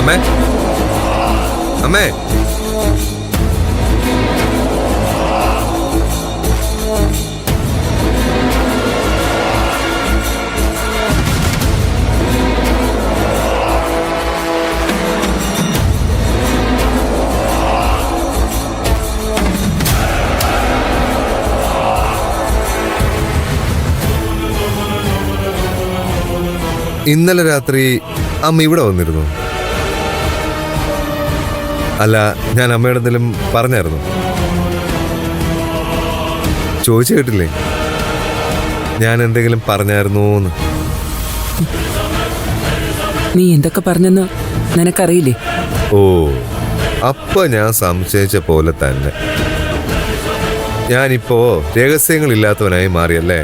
അമ്മേ അമ്മേ ഇന്നലെ രാത്രി അമ്മ ഇവിടെ വന്നിരുന്നു. അല്ല, ഞാൻ അമ്മയുടെ എന്തെങ്കിലും പറഞ്ഞായിരുന്നു? ചോദിച്ചു കേട്ടില്ലേ ഞാൻ എന്തെങ്കിലും പറഞ്ഞായിരുന്നോന്ന്? നീ എന്തൊക്കെ പറഞ്ഞെന്ന് നിനക്കറിയില്ലേ? ഓ, അപ്പൊ ഞാൻ സംശയിച്ച പോലെ തന്നെ. ഞാനിപ്പോ രഹസ്യങ്ങളില്ലാത്തവനായി മാറിയല്ലേ?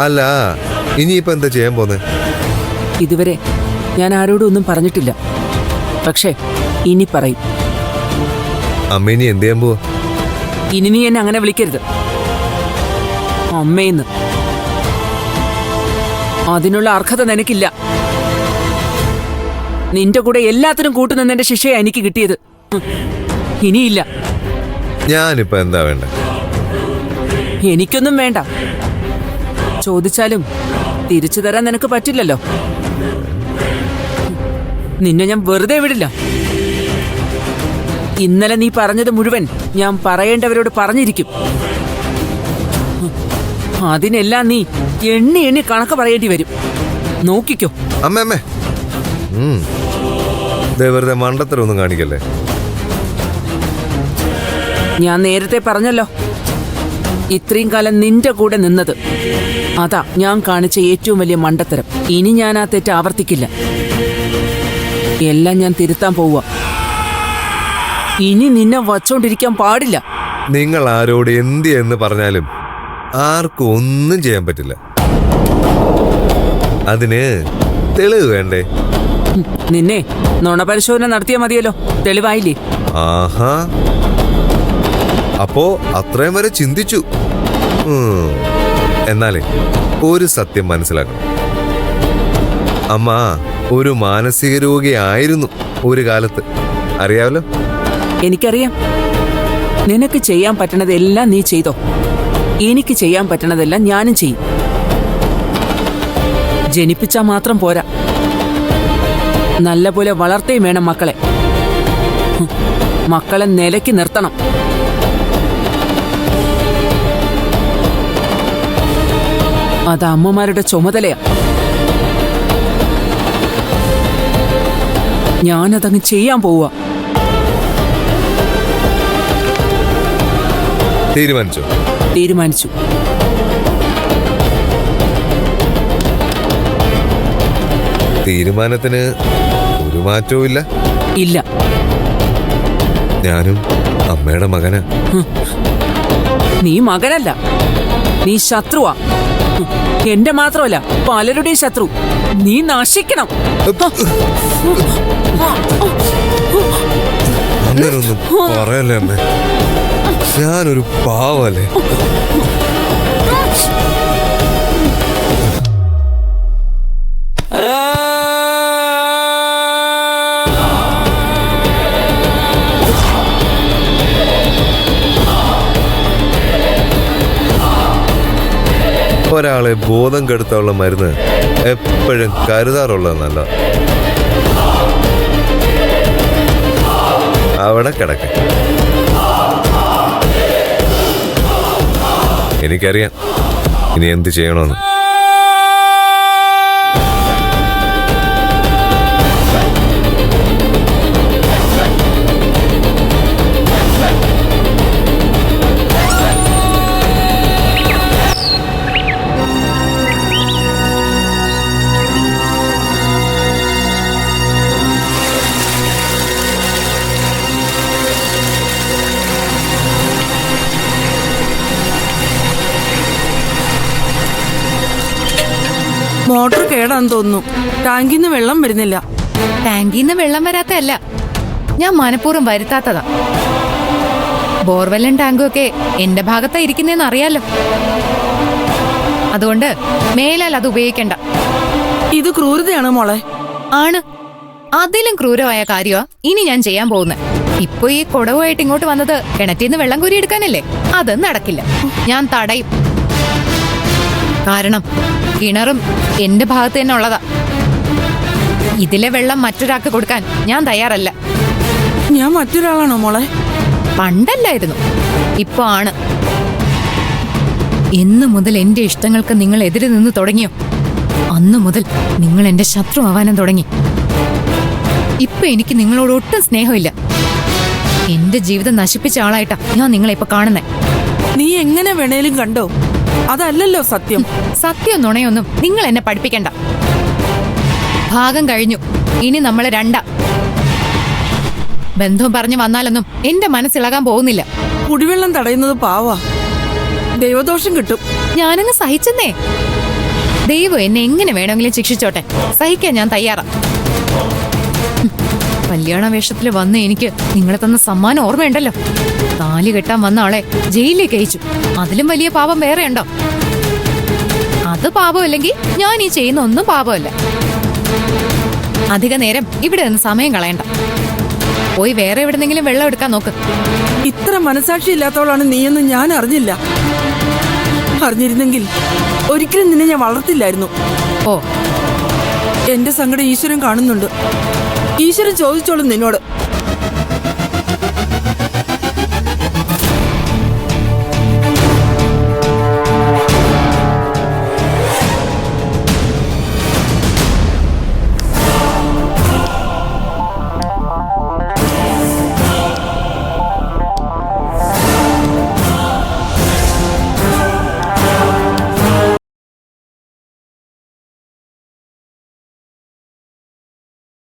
അല്ല, ഇനിയിപ്പോ എന്താ ചെയ്യാൻ പോന്നെ? ഇതുവരെ ഞാൻ ആരോടും ഒന്നും പറഞ്ഞിട്ടില്ല. പക്ഷേ ഇനി പറയും. അമ്മ ഇനി എന്ത് ചെയ്യാൻ പോവാ? ഇനി നീ എന്നെ അങ്ങനെ വിളിക്കരുത് അമ്മയെന്ന്. അതിനുള്ള അർഹത നിനക്കില്ല. നിന്റെ കൂടെ എല്ലാത്തിനും കൂട്ടുനിന്നെന്റെ ശിക്ഷയാ എനിക്ക് കിട്ടിയത്. ഇനിയില്ല. ഞാനിപ്പോ എന്താ വേണ്ട? എനിക്കൊന്നും വേണ്ട. ചോദിച്ചാലും തിരിച്ചു തരാൻ നിനക്ക് പറ്റില്ലല്ലോ. നിന്നെ ഞാൻ വെറുതെ വിടില്ല. ഇന്നലെ നീ പറഞ്ഞത് മുഴുവൻ ഞാൻ പറയേണ്ടവരോട് പറഞ്ഞിരിക്കും. അതിനെല്ലാം നീ എണ്ണി എണ്ണി കണക്ക് പറയേണ്ടി വരും. നോക്കിക്കോ. അമ്മ വെറുതെ മണ്ടത്തരൊന്നും കാണിക്കല്ലേ. ഞാൻ നേരത്തെ പറഞ്ഞല്ലോ, ഇത്രയും കാലം നിന്റെ കൂടെ നിന്നത് അതാ ഞാൻ കാണിച്ച ഏറ്റവും വലിയ മണ്ടത്തരം. ഇനി ഞാൻ ആ തെറ്റ് ആവർത്തിക്കില്ല. എല്ലാം ഞാൻ തിരുത്താൻ പോവുക. ഇനി നിന്നെ വച്ചോണ്ടിരിക്കാൻ പാടില്ല. നിങ്ങൾ ആരോട് എന്ത് എന്ന് പറഞ്ഞാലും ആർക്കും ഒന്നും ചെയ്യാൻ പറ്റില്ല. അതിന് തെളിവ് വേണ്ടേ? നിന്നെ നുണപരിശോധന നടത്തിയാൽ മതിയല്ലോ. തെളിവായില്ലേ? ആഹാ, അപ്പോ അത്രയും വരെ ചിന്തിച്ചു. എന്നാലേ ഒരു സത്യം മനസ്സിലാക്കണം. അമ്മ ഒരു മാനസിക രോഗിയായിരുന്നു ഒരു കാലത്ത്, അറിയാമല്ലോ. എനിക്കറിയാം. നിനക്ക് ചെയ്യാൻ പറ്റണതെല്ലാം നീ ചെയ്തോ. എനിക്ക് ചെയ്യാൻ പറ്റണതെല്ലാം ഞാനും ചെയ്യും. ജനിപ്പിച്ചാൽ മാത്രം പോരാ, നല്ലപോലെ വളർത്തേയും വേണം മക്കളെ. മക്കളെ നിലയ്ക്ക് നിർത്തണം. അത് അമ്മമാരുടെ ചുമതലയാ. ഞാനതങ്ങ് ചെയ്യാൻ പോവാ. തീരുമാനിച്ചു. തീരുമാനത്തിന് ഒരു മാറ്റവും ഇല്ല. ഇല്ല. ഞാനും അമ്മയുടെ മകനാ. നീ മകനല്ല, നീ ശത്രുവാ. എന്റെ മാത്രമല്ല, പലരുടെയും ശത്രു. നീ നശിക്കണം. അങ്ങനൊന്നും പറയല്ലേ അമ്മേ, ഞാനൊരു പാവല്ലേ. ഒരാളെ ബോധം കെടുത്താനുള്ള മരുന്ന് എപ്പോഴും കരുതാറുള്ളത് നല്ല. അവിടെ കിടക്ക. എനിക്കറിയാം ഇനി എന്ത് ചെയ്യണമെന്ന്. മോട്ടോർ കേടാന്ന് തോന്നുന്നു. ടാങ്കിന്ന് വെള്ളം വരുന്നില്ല. ടാങ്കിന്ന് വെള്ളം വരാത്തല്ല, ഞാൻ മനഃപൂർവ്വം വരുത്താത്തതാ. ബോർവെല്ലും ടാങ്കും ഒക്കെ എന്റെ ഭാഗത്താ ഇരിക്കുന്നേന്ന് അറിയാലോ. അതുകൊണ്ട് മേലാൽ അത് ഉപയോഗിക്കണ്ട. ഇത് ക്രൂരതയാണ് മോളെ. ആണ്, അതിലും ക്രൂരമായ കാര്യമാ ഇനി ഞാൻ ചെയ്യാൻ പോകുന്നത്. ഇപ്പൊ ഈ കുടവുമായിട്ട് ഇങ്ങോട്ട് വന്നത് കിണറ്റിന്ന് വെള്ളം കോരി എടുക്കാനല്ലേ? അത് നടക്കില്ല. ഞാൻ തടയും. കാരണം കിണറും എന്റെ ഭാഗത്ത് തന്നെ ഉള്ളതാ. ഇതിലെ വെള്ളം മറ്റൊരാൾക്ക് കൊടുക്കാൻ ഞാൻ തയ്യാറല്ല. ഞാൻ മറ്റൊരാളാണോ മോളെ? പണ്ടല്ലായിരുന്നു, ഇപ്പൊ ആണ്. എന്നു മുതൽ എന്റെ ഇഷ്ടങ്ങൾക്ക് നിങ്ങൾ എതിര് നിന്ന് തുടങ്ങിയോ, അന്നു മുതൽ നിങ്ങൾ എന്റെ ശത്രു ആവാനും തുടങ്ങി. ഇപ്പൊ എനിക്ക് നിങ്ങളോട് ഒട്ടും സ്നേഹമില്ല. എന്റെ ജീവിതം നശിപ്പിച്ച ആളായിട്ടാ ഞാൻ നിങ്ങളെ ഇപ്പൊ കാണുന്നേ. നീ എങ്ങനെ വേണേലും കണ്ടോ, അതല്ലല്ലോ സത്യം. സത്യം നുണയൊന്നും നിങ്ങൾ എന്നെ പഠിപ്പിക്കണ്ട. ഭാഗം കഴിഞ്ഞു, ഇനി നമ്മള് രണ്ടാ. ബന്ധം പറഞ്ഞു വന്നാലൊന്നും എന്റെ മനസ്സിളകാൻ പോകുന്നില്ല. കുടിവെള്ളം തടയുന്നത് പാവാ, ദൈവദോഷം കിട്ടും. ഞാനങ്ങ് സഹിച്ചെന്നേ. ദൈവം എന്നെ എങ്ങനെ വേണമെങ്കിലും ശിക്ഷിച്ചോട്ടെ, സഹിക്കാൻ ഞാൻ തയ്യാറാ. കല്യാണ വേഷത്തിൽ വന്ന് എനിക്ക് നിങ്ങളെ തന്ന സമ്മാനം ഓർമ്മയുണ്ടല്ലോ. താലി കെട്ടാൻ വന്ന ആളെ ജയിലിലേക്ക് അയച്ചു. അതിലും വലിയ പാപം വേറെ ഉണ്ടോ? അത് പാപമല്ലെങ്കിൽ ഞാൻ ഈ ചെയ്യുന്ന ഒന്നും പാപമല്ല. അധിക നേരം ഇവിടെ നിന്ന് സമയം കളയണ്ട. പോയി വേറെ എവിടെന്നെങ്കിലും വെള്ളം എടുക്കാൻ നോക്ക്. ഇത്ര മനസാക്ഷി ഇല്ലാത്തവളാണ് നീയെന്ന് ഞാൻ അറിഞ്ഞില്ല. അറിഞ്ഞിരുന്നെങ്കിൽ ഒരിക്കലും നിന്നെ ഞാൻ വളർത്തില്ലായിരുന്നു. ഓ, എന്റെ സങ്കടം ഈശ്വരൻ കാണുന്നുണ്ട്. ഈശ്വരൻ ചോദിച്ചോളും നിന്നോട്.